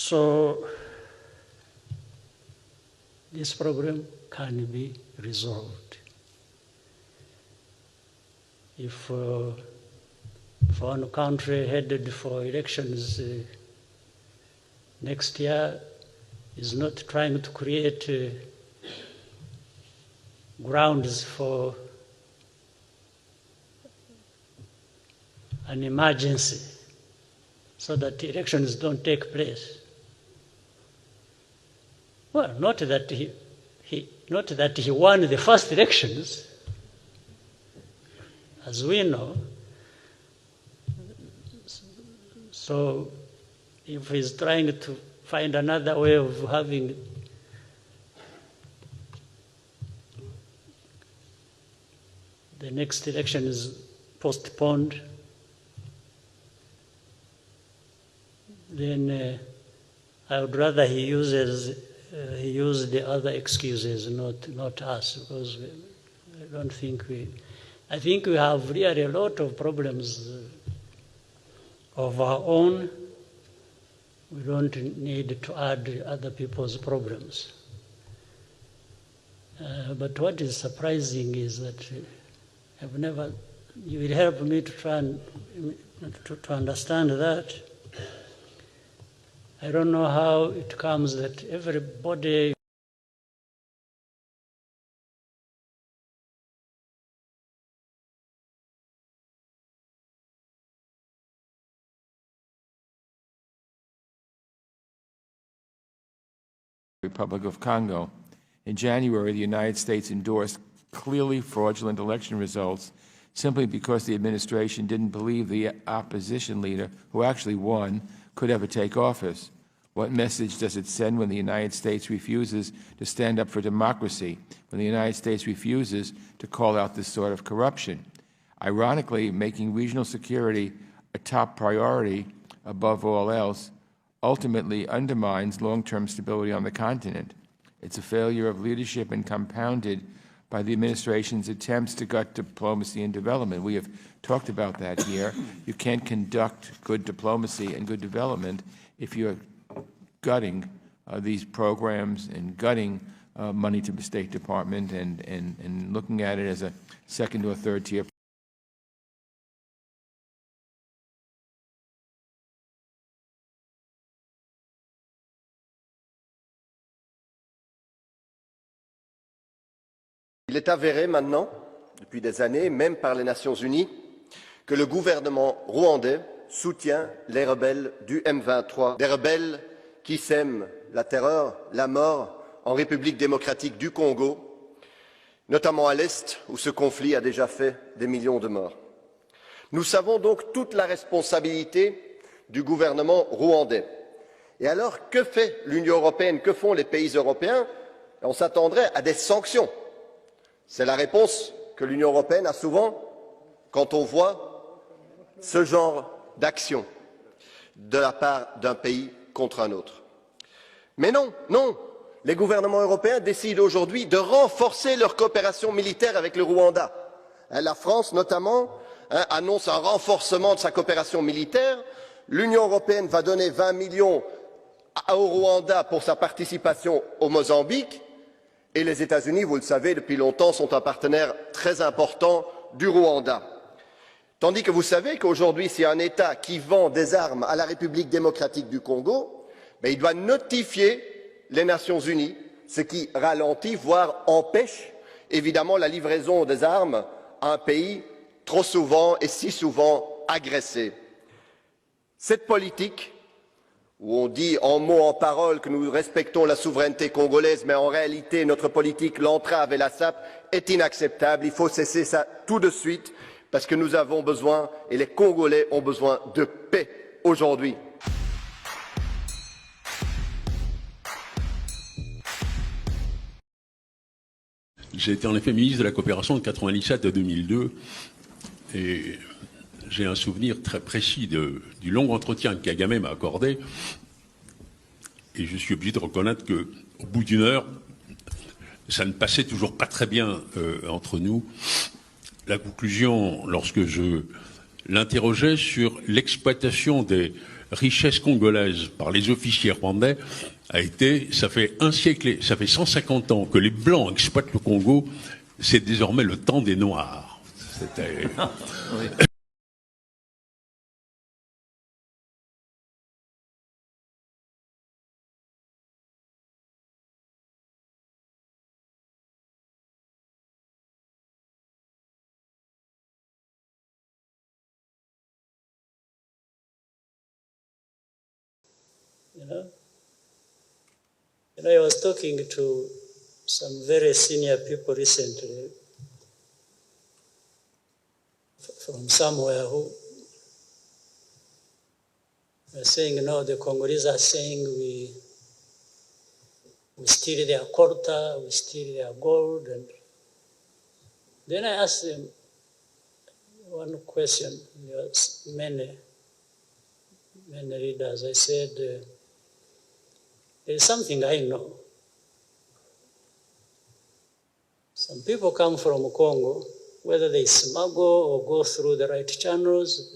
So this problem can be resolved. If one country headed for elections next year is not trying to create grounds for an emergency so that elections don't take place. Well, not that he won the first elections, as we know. So if he's trying to find another way of having the next election is postponed, then I would rather he use the other excuses, not us, because I don't think I think we have really a lot of problems of our own. We don't need to add other people's problems. But what is surprising is that you will help me to try and to understand that. I don't know how it comes that everybody Republic of Congo. In January, the United States endorsed clearly fraudulent election results simply because the administration didn't believe the opposition leader, who actually won, could ever take office. What message does it send when the United States refuses to stand up for democracy, when the United States refuses to call out this sort of corruption? Ironically, making regional security a top priority above all else ultimately undermines long-term stability on the continent. It's a failure of leadership and compounded by the administration's attempts to gut diplomacy and development. We have talked about that here. You can't conduct good diplomacy and good development if you're gutting these programs and gutting money to the State Department and looking at it as a second or third tier. Il est avéré maintenant, depuis des années, même par les Nations Unies, que le gouvernement rwandais soutient les rebelles du M23, des rebelles qui sèment la terreur, la mort en République démocratique du Congo, notamment à l'Est, où ce conflit a déjà fait des millions de morts. Nous savons donc toute la responsabilité du gouvernement rwandais. Et alors, que fait l'Union européenne, que font les pays européens? On s'attendrait à des sanctions. C'est la réponse que l'Union européenne a souvent quand on voit ce genre d'action de la part d'un pays contre un autre. Mais non, non, les gouvernements européens décident aujourd'hui de renforcer leur coopération militaire avec le Rwanda. La France, notamment, annonce un renforcement de sa coopération militaire. L'Union européenne va donner 20 millions au Rwanda pour sa participation au Mozambique. Et les États-Unis, vous le savez, depuis longtemps, sont un partenaire très important du Rwanda. Tandis que vous savez qu'aujourd'hui, s'il y a un État qui vend des armes à la République démocratique du Congo, il doit notifier les Nations Unies, ce qui ralentit, voire empêche, évidemment, la livraison des armes à un pays trop souvent et si souvent agressé. Cette politique, où on dit en mots, en paroles que nous respectons la souveraineté congolaise, mais en réalité notre politique l'entrave et la sape, est inacceptable. Il faut cesser ça tout de suite, parce que nous avons besoin, et les Congolais ont besoin de paix aujourd'hui. J'ai été en effet ministre de la coopération de 1997 à 2002, et j'ai un souvenir très précis du long entretien que Kagame m'a accordé, et je suis obligé de reconnaître qu'au bout d'une heure, ça ne passait toujours pas très bien entre nous. La conclusion, lorsque je l'interrogeais sur l'exploitation des richesse congolaise par les officiers rwandais a été, ça fait un siècle, ça fait 150 ans que les Blancs exploitent le Congo, c'est désormais le temps des Noirs. C'était... You know, I was talking to some very senior people recently from somewhere who were saying, no, the Congolese are saying we steal their quota, we steal their gold. And then I asked them one question. There was many readers. I said, there's something I know. Some people come from Congo, whether they smuggle or go through the right channels,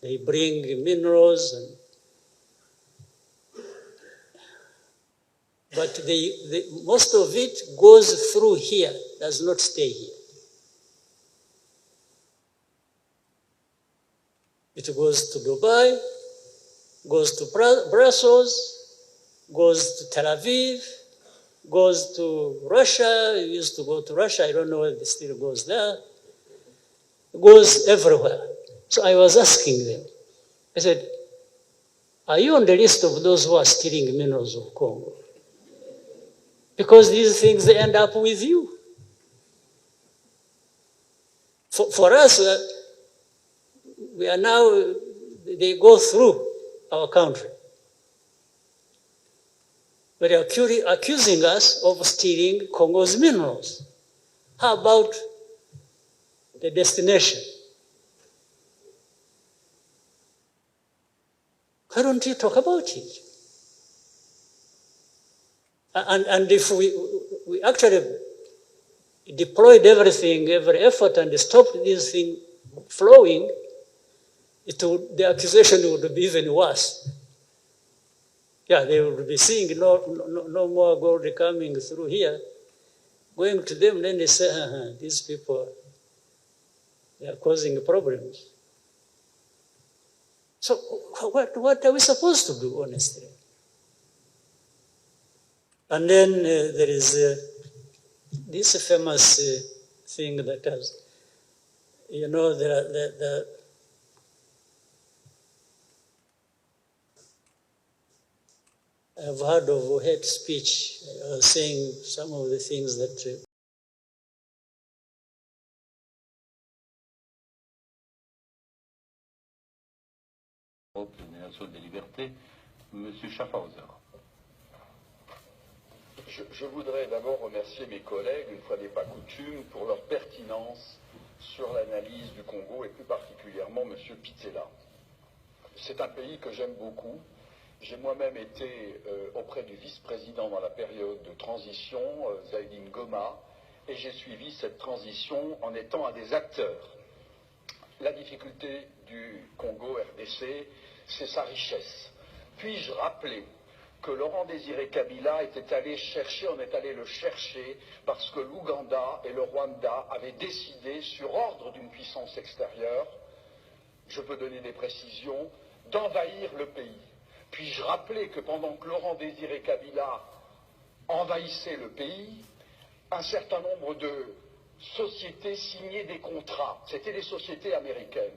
they bring minerals, but most of it goes through here, does not stay here. It goes to Dubai, goes to Brussels, goes to Tel Aviv, goes to Russia. It used to go to Russia. I don't know whether it still goes there. It goes everywhere. So I was asking them, I said, are you on the list of those who are stealing minerals of Congo? Because these things, they end up with you. For us, we are now, they go through our country. But they are accusing us of stealing Congo's minerals. How about the destination? Why don't you talk about it? And if we actually deployed everything, every effort, and stopped this thing flowing, the accusation would be even worse. Yeah, they would be seeing no more gold coming through here. Going to them, then they say, these people, they are causing problems. So what are we supposed to do, honestly? And then there is this famous thing that has, you know, I've heard of hate speech, saying some of the things that des Nations des Libertés, M. Schaffhauser. Je voudrais d'abord remercier mes collègues, une fois n'est pas coutume, pour leur pertinence sur l'analyse du Congo et plus particulièrement M. Pittella. C'est un pays que j'aime beaucoup. J'ai moi-même été auprès du vice-président dans la période de transition, Zaïdine Goma, et j'ai suivi cette transition en étant un des acteurs. La difficulté du Congo RDC, c'est sa richesse. Puis-je rappeler que Laurent Désiré Kabila on est allé le chercher parce que l'Ouganda et le Rwanda avaient décidé, sur ordre d'une puissance extérieure, je peux donner des précisions, d'envahir le pays. Puis-je rappeler que pendant que Laurent Désiré Kabila envahissait le pays, un certain nombre de sociétés signaient des contrats. C'était des sociétés américaines.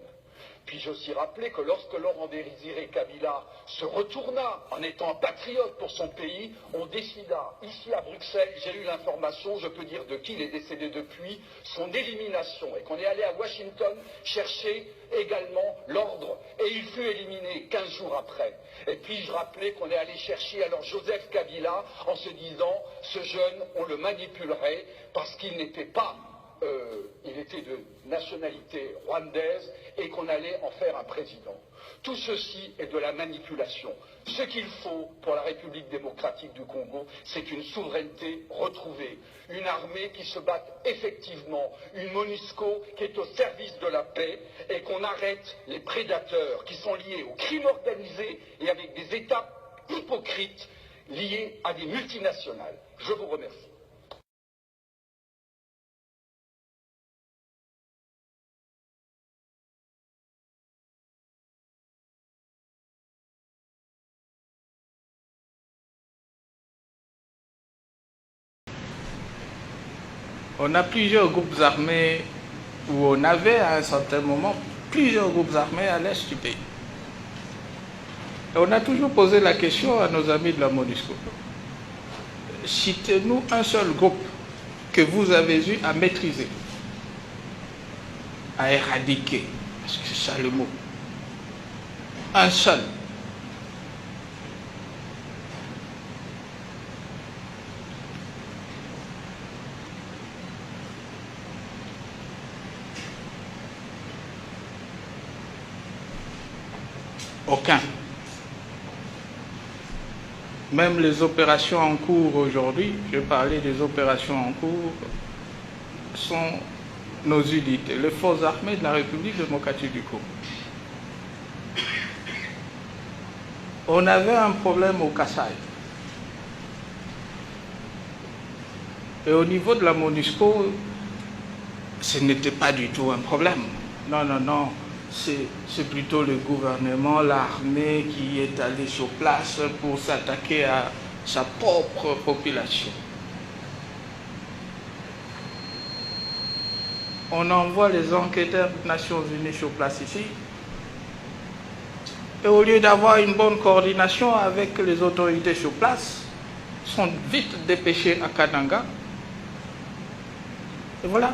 Puis-je aussi rappeler que lorsque Laurent Désiré Kabila se retourna en étant patriote pour son pays, on décida, ici à Bruxelles, j'ai eu l'information, je peux dire de qui il est décédé depuis, son élimination, et qu'on est allé à Washington chercher également l'ordre, et il fut éliminé 15 jours après. Et puis-je rappeler qu'on est allé chercher alors Joseph Kabila en se disant, ce jeune, on le manipulerait parce qu'il n'était pas il était de nationalité rwandaise et qu'on allait en faire un président. Tout ceci est de la manipulation. Ce qu'il faut pour la République démocratique du Congo, c'est une souveraineté retrouvée, une armée qui se batte effectivement, une MONUSCO qui est au service de la paix et qu'on arrête les prédateurs qui sont liés au crime organisé et avec des États hypocrites liés à des multinationales. Je vous remercie. On a plusieurs groupes armés, ou on avait à un certain moment plusieurs groupes armés à l'est du pays. Et on a toujours posé la question à nos amis de la MONUSCO. Citez-nous un seul groupe que vous avez eu à maîtriser, à éradiquer, parce que c'est ça le mot. Un seul. Aucun. Même les opérations en cours aujourd'hui, je parlais des opérations en cours, sont nos unités, les forces armées de la République démocratique du Congo. On avait un problème au Kasaï. Et au niveau de la MONUSCO, ce n'était pas du tout un problème. Non, non, non. C'est plutôt le gouvernement, l'armée qui est allé sur place pour s'attaquer à sa propre population. On envoie les enquêteurs des Nations Unies sur place ici. Et au lieu d'avoir une bonne coordination avec les autorités sur place, ils sont vite dépêchés à Kananga. Et voilà,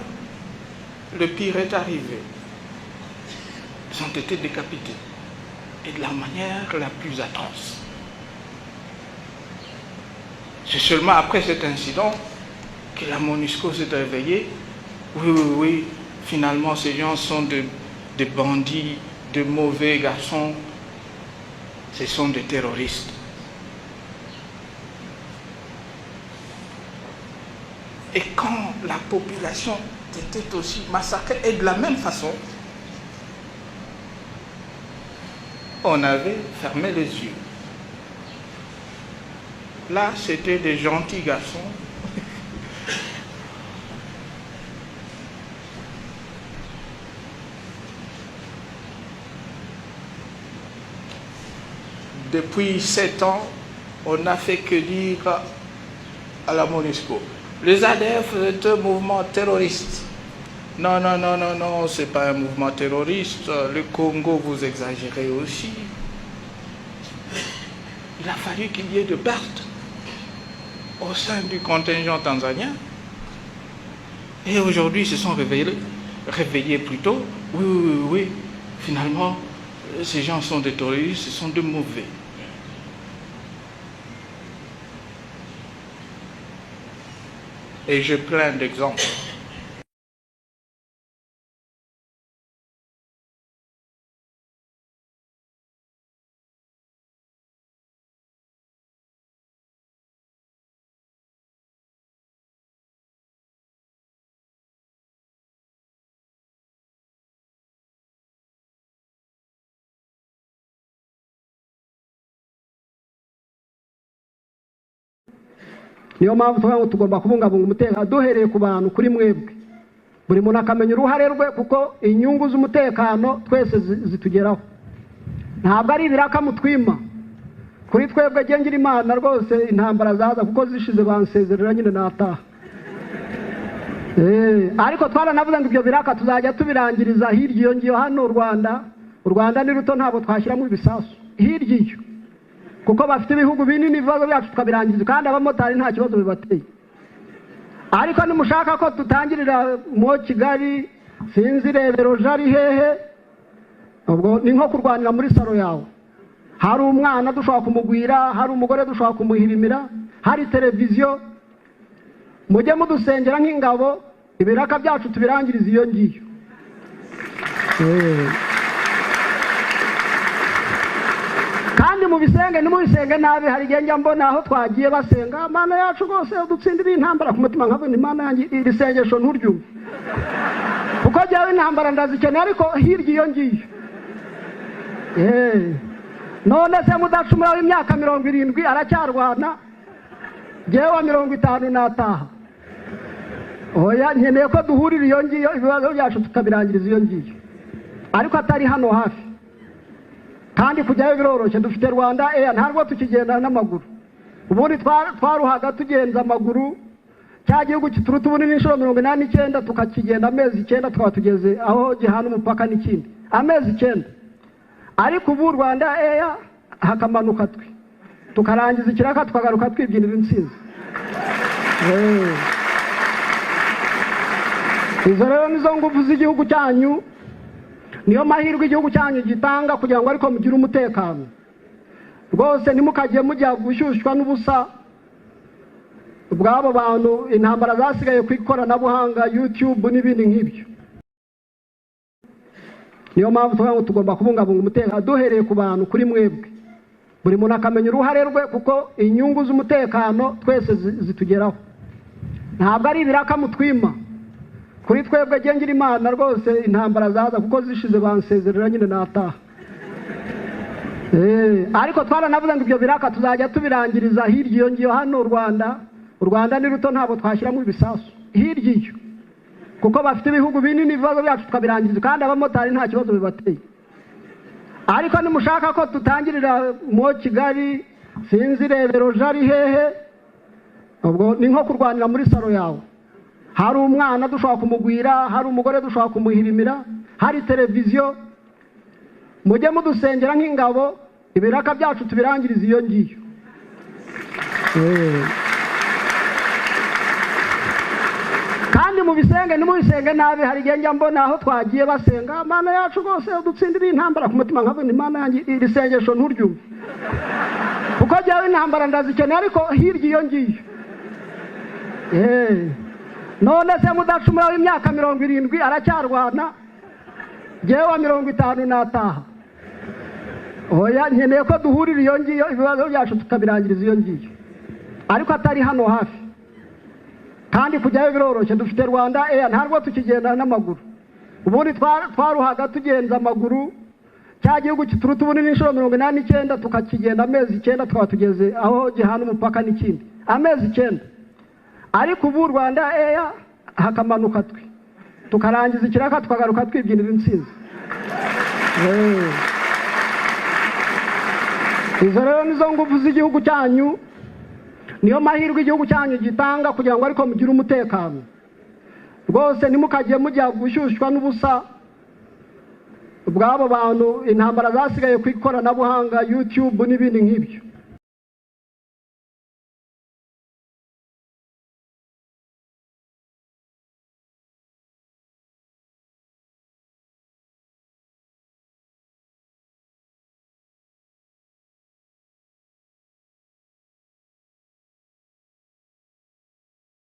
le pire est arrivé. Ils ont été décapités, et de la manière la plus atroce. C'est seulement après cet incident que la MONUSCO s'est réveillée. Oui, oui, oui, finalement ces gens sont des bandits, de mauvais garçons, ce sont des terroristes. Et quand la population était aussi massacrée, et de la même façon, on avait fermé les yeux. Là, c'était des gentils garçons. Depuis 7 ans, on n'a fait que dire à la MONUSCO, les ADF est un mouvement terroriste. Non, non, non, non, non, ce n'est pas un mouvement terroriste. Le Congo, vous exagérez aussi. Il a fallu qu'il y ait de pertes au sein du contingent tanzanien. Et aujourd'hui, ils se sont réveillés plutôt. Oui, oui, oui, oui. Finalement, ces gens sont des terroristes, ce sont de mauvais. Et j'ai plein d'exemples. niyo mpamvu tuvuga ngo tugomba kubungabunga umutekano duhereye ku bantu kuri mwebwe buri muntu akamenya uruhare rwe kuko inyungu z'umutekano twese zitugeraho ntabwo ari ibiraka mutwima kuri twebwe gengira imana rwose intambara zaza kuko zishize bansezerera nyine nataha ariko twaranavuze ngo ibyo biraka tuzajya tubirangiriza hirya iyo ngiyo hano u Rwanda ni ruto ntabwo twashyiramo ibisasu hirya iyo kuko bafite ibihugu binini ibibazo byacu tukabirangiza kandi abamotari nta kibazo bibateye ariko nimushaka ko tutangirira mu Kigali sinzi rebero jari hehe ubwo ni nko kurwanira muri saro yawe hari umwana dushobora kumugwira hari umugore dushobora kumuhirimira hari televiziyo mujye mudusengera nk'ingabo ibiraka byacu tubirangiriza iyo ngiyo. Kandi mu bisenge nimubisenge nabi, hari igihe njya mbona aho twagiye basenga Mana yacu rwose udutsindira intambara ku mutima, nkavuga Imana yanjye iri sengesho nturyumve, kuko jyawe intambara ndazikeneye, ariko hirya iyo ngiyo. None se mudacumura w'imyaka 70 aracyarwana, jyewe wa 50 nataha. Oya, nkeneye ko duhurira iyo ngiyo, ibibazo byacu tukabirangiriza iyo ngiyo, ariko atari hano hafi. Kandi kujyayo biroroshye, dufite Rwanda Air, ntabwo tukigenda n'amaguru. Ubundi twaruhaga tugenza amaguru, cya gihugu kituruta ubunini inshuro 89 tukakigenda amezi 9 tukaba tugeze aho gihana umupaka n'ikindi, amezi 9. Ariko ubu Rwanda Air hakamanuka twe tukarangiza ikiraka tukagaruka twibyinira intsinzi. Izo rero nizo ngufu z'igihugu cyanyu, niyo mahirwe igihugu cyanyu gitanga kugira ngo ariko mugire umutekano. Rwose nimukajye mujya gushyushywa n'ubusa bw'abo bantu, intambara zasigaye ku ikoranabuhanga, YouTube n'ibindi nk'ibyo. Niyo mpamvu tugomba kubungabunga umutekano duhereye ku bantu, kuri mwebwe. Buri muntu akamenya uruhare rwe, kuko inyungu z'umutekano twese zitugeraho. Ntabwo ari ibiraka mutwima. Kuri twebwe gengira Imana rwose intambara zaza, kuko zishize bansezerera nyine nataha. Ariko twaranavuze ngo ibyo biraka tuzajya tubirangiriza hirya iyo ngiyo. Hano u Rwanda ni ruto, ntabwo twashyiramo ibisasu hirya iyo, kuko bafite ibihugu binini, ibibazo byacu tukabirangiriza, kandi abamotari nta kibazo bibateye. Ariko nimushaka ko tutangirira mu Kigali, sinzi Rebero jari hehe, ubwo ni nko kurwanira muri saro yawe. Hari umwana dushobora kumugwira, hari umugore dushobora kumuhirimira, hari televiziyo. Mujye mudusengera nk'ingabo, ibiraka byacu tubirangiriza iyo ngiyo. Kandi mu bisenge nimubisenge nabi, hari igihe njya mbona aho twagiye basenga Mana yacu rwose udutsindira intambara ku mutima, nkavuga Imana yanjye iri sengesho nturyumve, kuko jyawe intambara ndazikeneye, ariko hirya iyo ngiyo. None se mudacumura w'imyaka 70 aracyarwana, jyewe wa 50 nataha. Oya, nkeneye ko duhurira iyo ngiyo, ibibazo byacu tukabirangiriza iyo ngiyo, ariko atari hano hafi. Kandi kujyayo biroroshye, dufite Rwanda Air, ntabwo tukigenda n'amaguru. Ubundi twaruhaga tugenza amaguru, cya gihugu kituruta ubunini inshuro 89 tukakigenda amezi 9 tukaba tugeze aho gihana umupaka n'ikindi, amezi 9. Ariko ubu Rwanda Air hakamanuka twe tukarangiza ikiraka tukagaruka twibyinira intsinzi. Izo rero nizo ngufu z'igihugu cyanyu, niyo mahirwe igihugu cyanyu gitanga kugira ngo ariko mugire umutekano. Rwose nimukajye mujya gushyushywa n'ubusa bw'abo bantu, intambara zasigaye ku ikoranabuhanga, YouTube n'ibindi nk'ibyo.